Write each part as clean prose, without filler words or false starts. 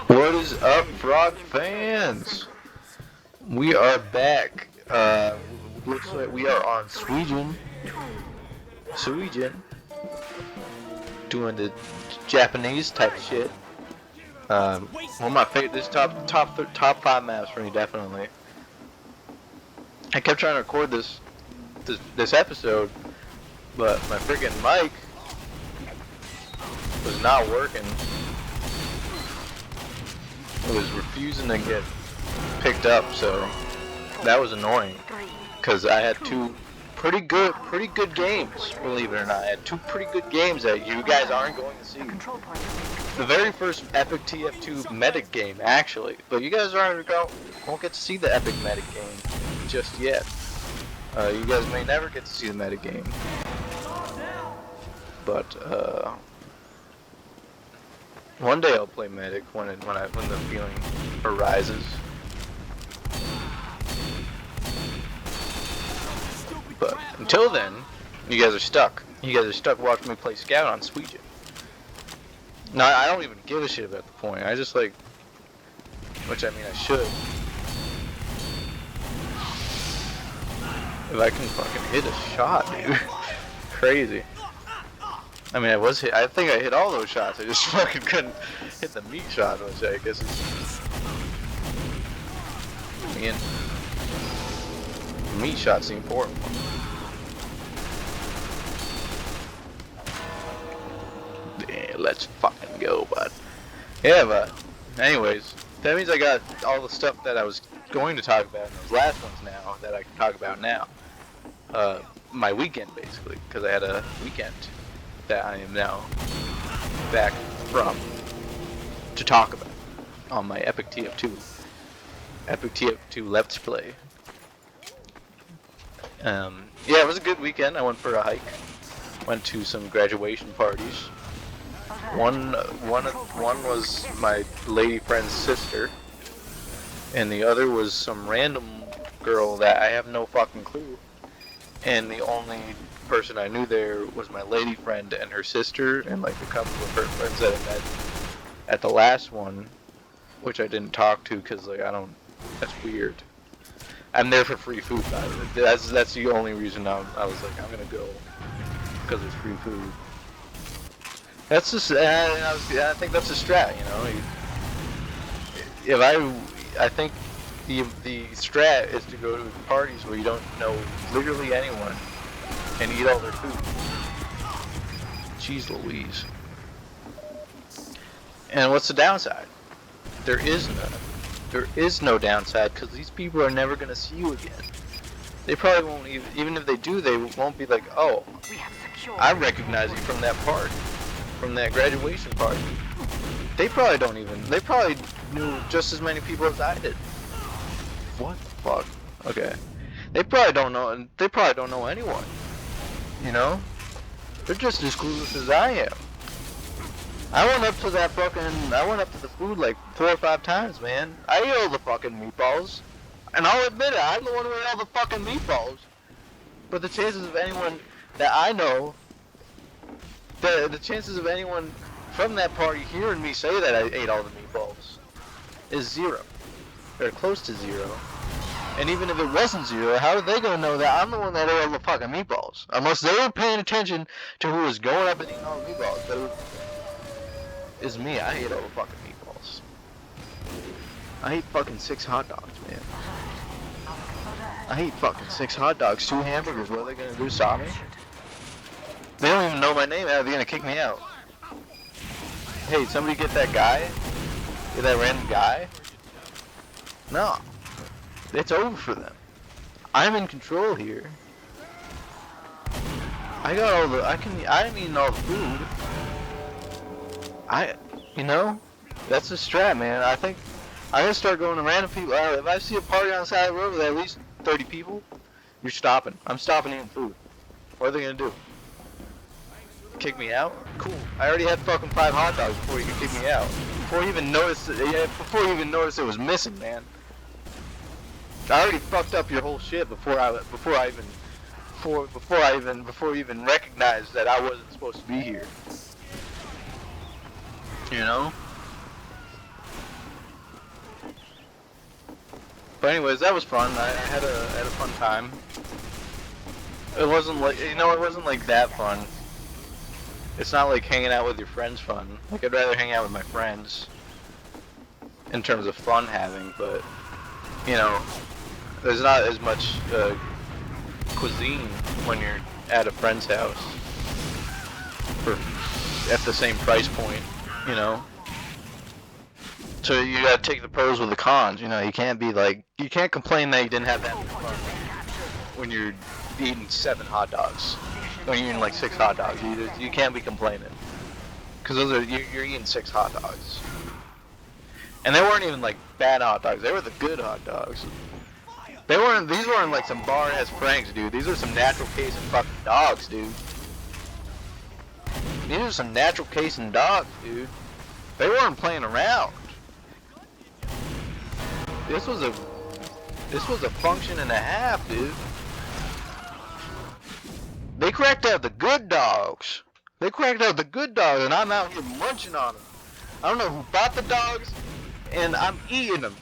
What is up, Frog fans? We are back. Looks like we are on Suijin, doing the Japanese type shit. One of my favorite. This top five maps for me, definitely. I kept trying to record this episode, but my freaking mic was not working. It was refusing to get picked up, so that was annoying. Cause I had two pretty good games, believe it or not. I had two pretty good games that you guys aren't going to see. The very first epic TF2 medic game, actually, but you guys won't get to see the epic medic game just yet. You guys may never get to see the medic game, but one day I'll play medic when the feeling arises. But until then, you guys are stuck. You guys are stuck watching me play Scout on Suijin. No, I don't even give a shit about the point. I just like, which I mean I should. If I can fucking hit a shot, dude. Crazy. I mean, I think I hit all those shots. I just fucking couldn't hit the meat shot, which I guess is. Again, the meat shot's the important one. Yeah, let's fucking go, bud. Yeah, but anyways, that means I got all the stuff that I was going to talk about in those last ones now that I can talk about now. My weekend, basically, because I had a weekend that I am now back from to talk about on my Epic TF2 Let's Play. Yeah, it was a good weekend. I went for a hike, went to some graduation parties. One was my lady friend's sister, and the other was some random girl that I have no fucking clue. And the only person I knew there was my lady friend and her sister, and like a couple of her friends that I met at the last one, which I didn't talk to because like that's weird. I'm there for free food, by the way. That's the only reason I was like I'm gonna go, because it's free food. That's just I think that's a strat, you know. I think the strat is to go to parties where you don't know literally anyone and eat all their food. Jeez Louise. And what's the downside? There is none. There is no downside, because these people are never going to see you again. They probably won't even if they do, they won't be like, oh, I recognize you from that party, from that graduation party. They probably knew just as many people as I did. What the fuck? Okay. They probably don't know anyone. You know? They're just as clueless as I am. I went up to the food like 4 or 5 times, man. I ate all the fucking meatballs. And I'll admit it, I'm the one who ate all the fucking meatballs. But the chances of anyone that I know, the chances of anyone from that party hearing me say that I ate all the meatballs is 0. Or close to 0. And even if it wasn't 0, how are they gonna know that I'm the one that ate all the fucking meatballs? Unless they were paying attention to who was going up and eating all the meatballs. But it was me. I ate all the fucking meatballs. I ate fucking 6 hot dogs, man. I ate fucking 6 hot dogs, 2 hamburgers. What are they gonna do, stop me? They don't even know my name. How are they gonna kick me out? Hey, somebody get that guy? Get that random guy? No. It's over for them. I'm in control here. I got all the, I'm eating all the food. You know, that's the strat, man. I think I'm gonna start going to random people. If I see a party on the side of the road with at least 30 people, you're stopping. I'm stopping eating food. What are they gonna do? Kick me out? Cool. I already had fucking 5 hot dogs before you could kick me out. Before you even noticed it was missing, man. I already fucked up your whole shit before you even recognized that I wasn't supposed to be here. You know? But anyways, that was fun. I had a fun time. It wasn't like, you know, it wasn't like that fun. It's not like hanging out with your friends fun. Like, I'd rather hang out with my friends in terms of fun having, but, you know, there's not as much cuisine when you're at a friend's house for at the same price point, you know. So you gotta take the pros with the cons, you know. You can't be like, you can't complain that you didn't have that much fun when you're eating 7 hot dogs, when you're eating like 6 hot dogs. You can't be complaining, because those are, you're eating 6 hot dogs, and they weren't even like bad hot dogs. They were the good hot dogs. They weren't. These weren't like some bar-ass pranks, dude. These are some natural casing fucking dogs, dude. These are some natural casing dogs, dude. They weren't playing around. This was a function and a half, dude. They cracked out the good dogs. They cracked out the good dogs, and I'm out here munching on them. I don't know who bought the dogs, and I'm eating them.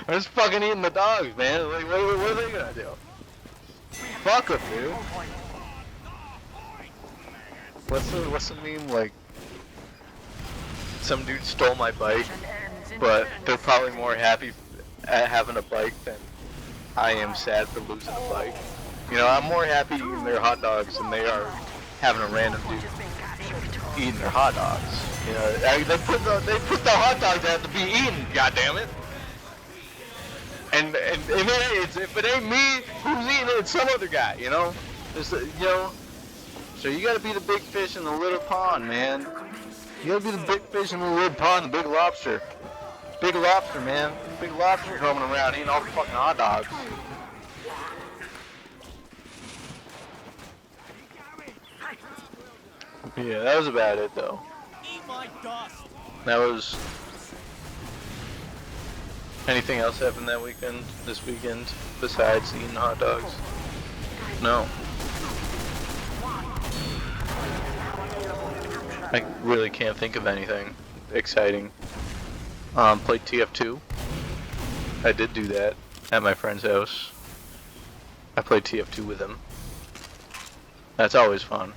I'm just fucking eating the dogs, man. Like, what are they gonna do? Fuck them, dude. What's the meme, like, some dude stole my bike, but they're probably more happy at having a bike than I am sad for losing a bike. You know, I'm more happy eating their hot dogs than they are having a random dude eating their hot dogs. You know, they put the hot dogs that have to be eaten, goddammit. And if it ain't me who's eating it, it's some other guy, you know? You know? So you gotta be the big fish in the little pond, man. You gotta be the big fish in the little pond, the big lobster. Big lobster, man. Big lobster roaming around eating all the fucking hot dogs. Yeah, that was about it, though. That was... Anything else happened that weekend, this weekend, besides eating hot dogs? No. I really can't think of anything exciting. Played TF2. I did do that at my friend's house. I played TF2 with him. That's always fun.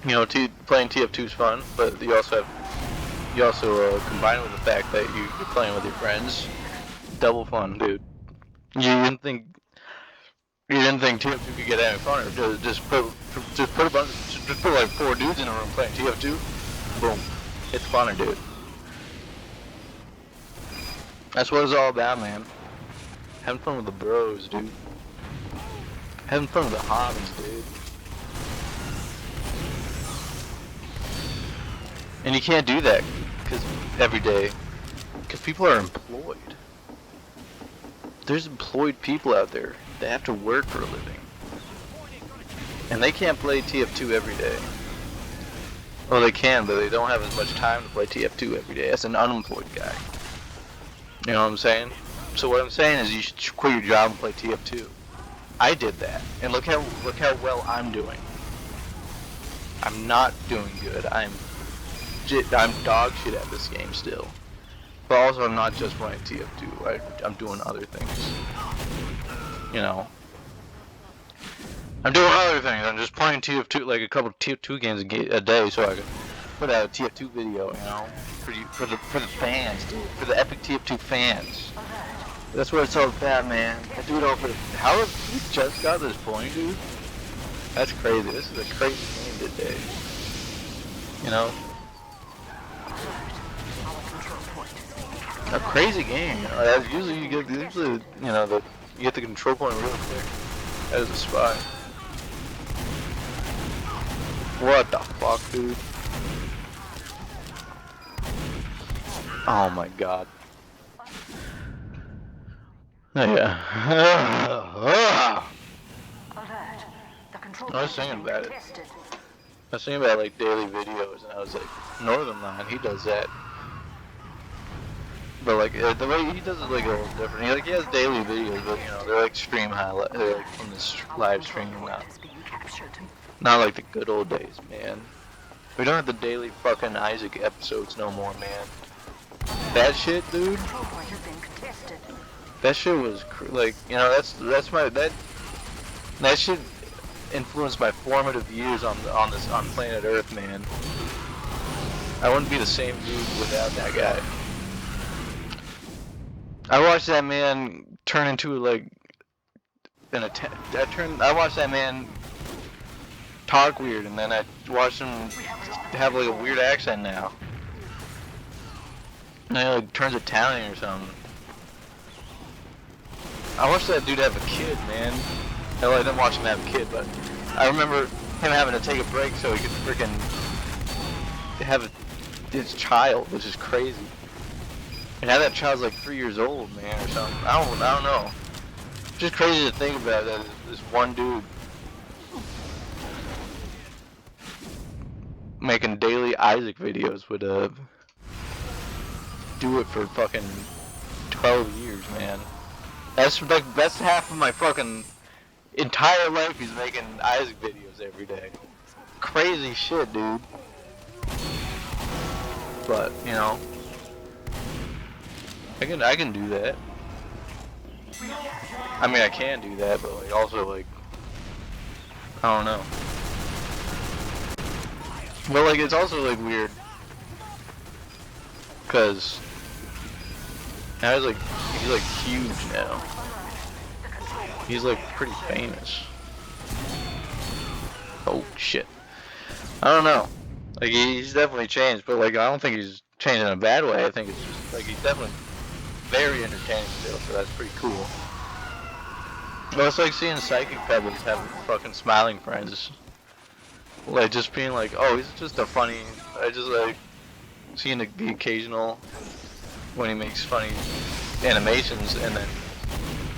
You know, playing TF2 is fun, but you also combine it with the fact that you're playing with your friends. Double fun, dude. You didn't think TF2 could get any funner? Just put like 4 dudes in a room playing TF2. Boom, it's funner, dude. That's what it's all about, man. Having fun with the bros, dude. Having fun with the hobbies, dude. And you can't do that every day, because people are employed. There's employed people out there that have to work for a living, and they can't play TF2 every day. Well, they can, but they don't have as much time to play TF2 every day. That's an unemployed guy. You know what I'm saying? So what I'm saying is you should quit your job and play TF2. I did that, and look how well I'm doing. I'm not doing good. I'm dog shit at this game still. But also, I'm not just playing TF2. I'm doing other things. You know, I'm doing other things. I'm just playing TF2, like a couple of TF2 games a day, so I can put out a TF2 video. You know, for the fans, dude, for the epic TF2 fans. That's what it's all about, man. I do it all for the. How have we just got this point, dude? That's crazy. This is a crazy game today. You know. A crazy game, you know. Usually you get you get the control point really quick as a spy. What the fuck, dude? Oh my god. Yeah. I was thinking about it. I was thinking about like daily videos, and I was like, Northern Line, he does that. But like the way he does it, like a little different. He has daily videos, but you know they're like stream highlights. They're like from this live stream now. Not like the good old days, man. We don't have the daily fucking Isaac episodes no more, man. That shit, dude. That shit was like, you know, that's my that shit influenced my formative years on planet Earth, man. I wouldn't be the same dude without that guy. I watched that man turn into like I watched that man talk weird, and then I watched him have like a weird accent now. And he like turns Italian or something. I watched that dude have a kid, man. Hell, I didn't watch him have a kid, but I remember him having to take a break so he could freaking have his child, which is crazy. And now that child's like 3 years old, man, or something. I don't know. It's just crazy to think about that. This one dude making daily Isaac videos would do it for fucking 12 years, man. That's half of my fucking entire life. He's making Isaac videos every day. Crazy shit, dude. But you know, I can do that. I mean, I can do that, but like also like I don't know. But like it's also like weird, cause now he's like huge now. He's like pretty famous. Oh shit. I don't know. Like he's definitely changed, but like I don't think he's changed in a bad way. I think it's just like he's definitely very entertaining still, so that's pretty cool. Well, it's like seeing Psychic Pebbles have fucking smiling friends. Like just being like, oh, he's just a funny. I just like seeing the occasional when he makes funny animations, and then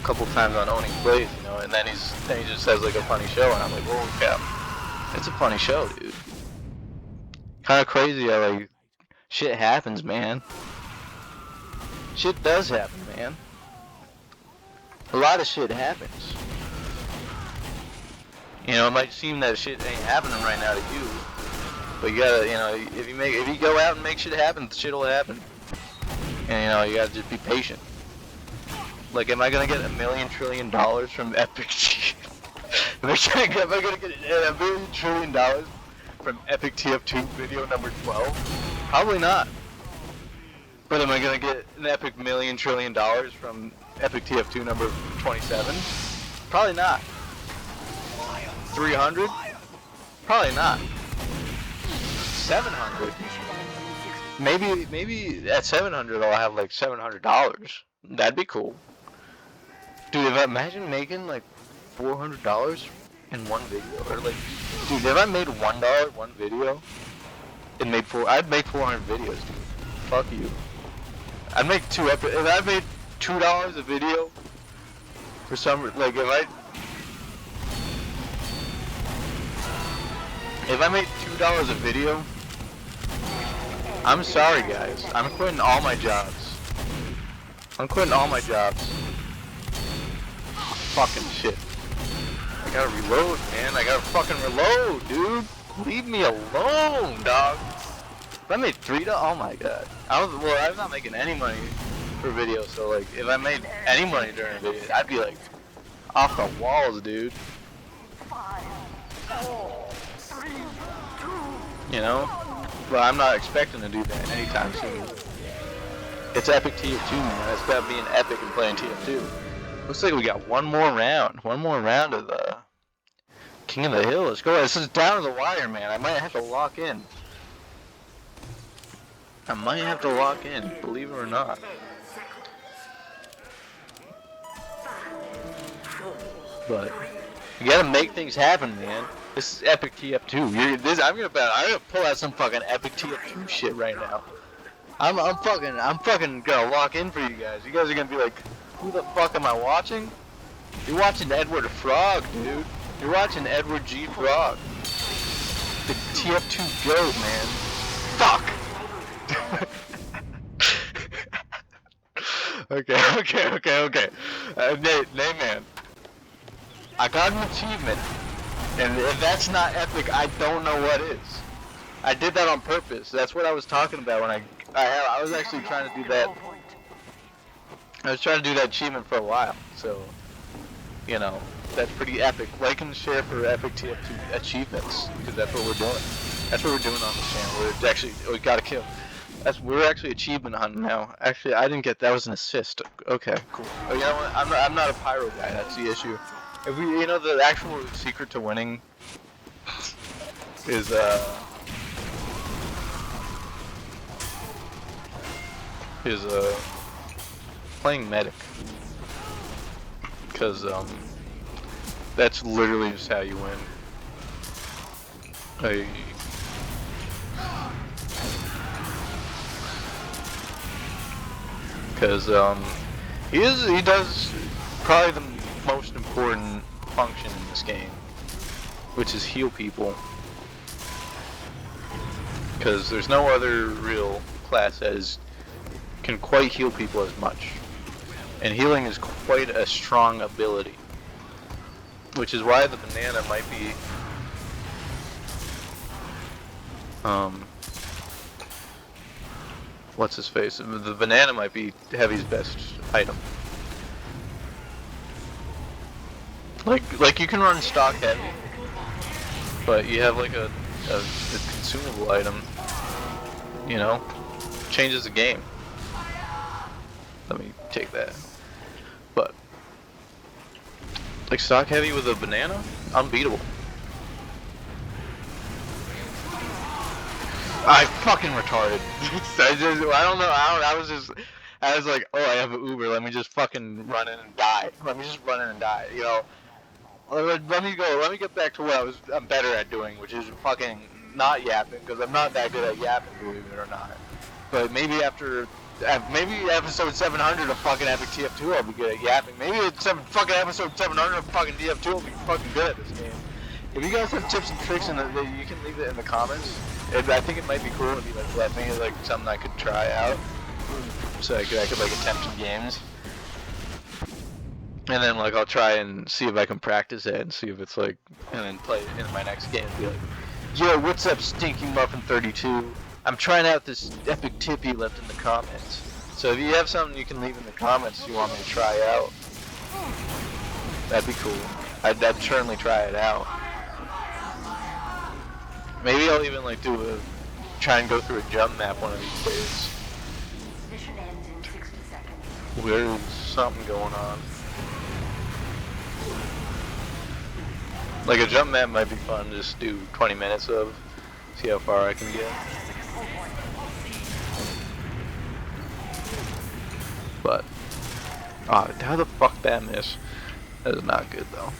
a couple times on Owning Plays, you know, and then he just says like a funny show, and I'm like, holy cow, it's a funny show, dude. Kind of crazy how like shit happens, man. Shit does happen, man. A lot of shit happens. You know, it might seem that shit ain't happening right now to you, but you gotta, you know, if you go out and make shit happen, shit'll happen. And you know, you gotta just be patient. Like, am I gonna get $1 million trillion from Epic? Am I gonna get $1 million trillion from Epic TF2 video number 12? Probably not. But am I gonna get an Epic $1 million trillion from Epic TF2 number 27? Probably not. 300? Probably not. 700? Maybe at 700 I'll have like $700. That'd be cool. Dude, if I imagine making like $400 in one video, or like, dude, if I made $1 one video, and I'd make 400 videos, dude. Fuck you. I'd make if I made $2 a video, for some, like, if I made $2 a video, I'm sorry guys, I'm quitting all my jobs. I'm quitting all my jobs. Fucking shit. I gotta reload, man. I gotta fucking reload, dude. Leave me alone, dog. If I made $3, oh my god. I'm not making any money for videos, so like, if I made any money during a video, I'd be like, off the walls, dude. You know? But I'm not expecting to do that anytime soon. It's Epic TF2, man. It's about being epic and playing TF2. Looks like we got one more round. One more round of the King of the Hill. Let's go. This is down to the wire, man. I might have to lock in. I might have to lock in, believe it or not. But you gotta make things happen, man. This is Epic TF2. I'm gonna pull out some fucking Epic TF2 shit right now. I'm fucking gonna lock in for you guys. You guys are gonna be like, who the fuck am I watching? You're watching Edward Frog, dude. You're watching Edward G. Frog. The TF2 GOAT, man. Fuck! Okay. Nate, man. I got an achievement. And if that's not epic, I don't know what is. I did that on purpose. That's what I was talking about when I was actually trying to do that. I was trying to do that achievement for a while, so you know that's pretty epic. Like and share for epic TF2 achievements, because that's what we're doing. That's what we're doing on this channel. We gotta kill. We're actually achievement hunting now. Actually, I didn't get that. Was an assist. Okay, cool. Oh, you know what? I'm not a pyro guy. That's the issue. If we, you know, the actual secret to winning is playing medic, because that's literally just how you win. Because he does probably the most important function in this game, which is heal people. Because there's no other real class that can quite heal people as much, and healing is quite a strong ability, which is why the banana might be what's his face? The banana might be Heavy's best item. Like you can run stock Heavy, but you have like a consumable item, you know, changes the game. Let me take that. But like stock Heavy with a banana, unbeatable. I fucking retarded. I don't know. I was like, oh, I have an Uber. Let me just fucking run in and die. Let me just run in and die. You know. Let me go. Let me get back to what I'm better at doing, which is fucking not yapping, because I'm not that good at yapping, believe it or not. But maybe maybe episode 700 of fucking Epic TF2 I'll be good at yapping. Maybe fucking episode 700 of fucking TF2 I'll be fucking good at this game. If you guys have tips and tricks, you can leave it in the comments. I think it might be cool if you like let me like something I could try out, so I could like attempt some games, and then like I'll try and see if I can practice it and see if it's like, and then play it in my next game and be like, yo, what's up, Stinky Muffin 32? I'm trying out this epic tip you left in the comments. So if you have something you can leave in the comments you want me to try out, that'd be cool. I'd certainly try it out. Maybe I'll even like try and go through a jump map one of these days. Mission ends in 60 seconds. There's something going on. Like a jump map might be fun, just do 20 minutes of, see how far I can get. But, how the fuck that miss? That is not good though.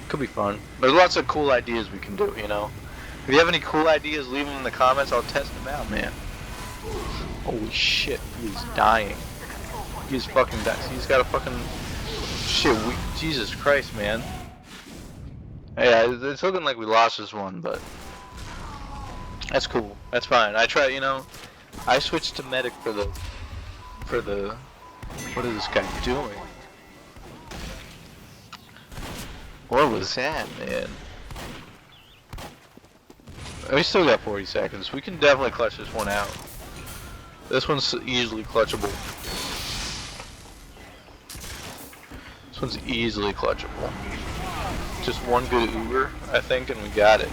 Could be fun. There's lots of cool ideas we can do, you know. If you have any cool ideas, leave them in the comments. I'll test them out, man. Holy shit, he's dying. He's fucking dying. He's got a fucking shit. Jesus Christ, man. Yeah, it's looking like we lost this one, but that's cool. That's fine. I try, you know. I switched to medic for the. What is this guy doing? What was that, man? We still got 40 seconds. We can definitely clutch this one out. This one's easily clutchable. This one's easily clutchable. Just one good Uber, I think, and we got it.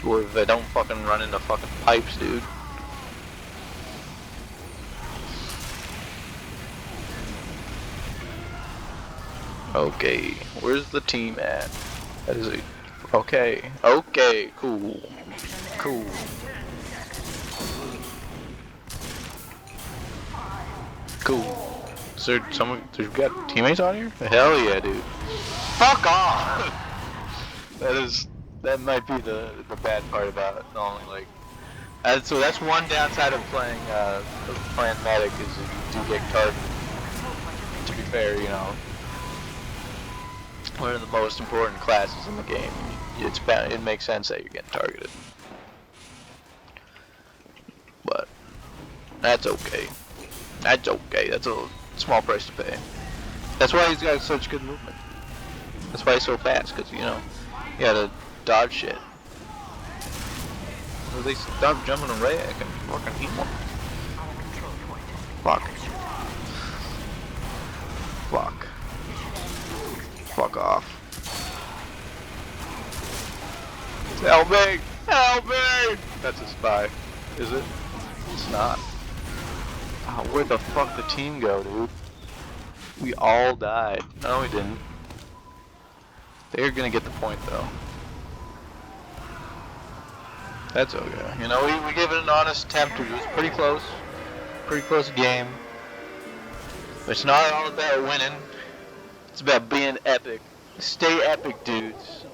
Or if they don't fucking run into fucking pipes, dude. Okay, where's the team at? That is a... Okay, cool. Cool. Cool. Is there someone... There's got teammates on here? Hell yeah, dude. Fuck off! That might be the bad part about it. Only like... so that's one downside of playing medic, is if you do get targeted. To be fair, you know. One of the most important classes in the game. It makes sense that you're getting targeted. But that's okay. That's okay. That's a small price to pay. That's why he's got such good movement. That's why he's so fast, because you know, you gotta dodge shit. Will they stop jumping away? I can fucking eat one. Fuck. Fuck. Fuck off. Help me! Help me! That's a spy. Is it? It's not. Oh, where'd the fuck the team go, dude? We all died. No, we didn't. They're gonna get the point, though. That's okay. You know, we gave it an honest attempt. It was pretty close. Pretty close game. But it's not all about winning. It's about being epic. Stay epic, dudes.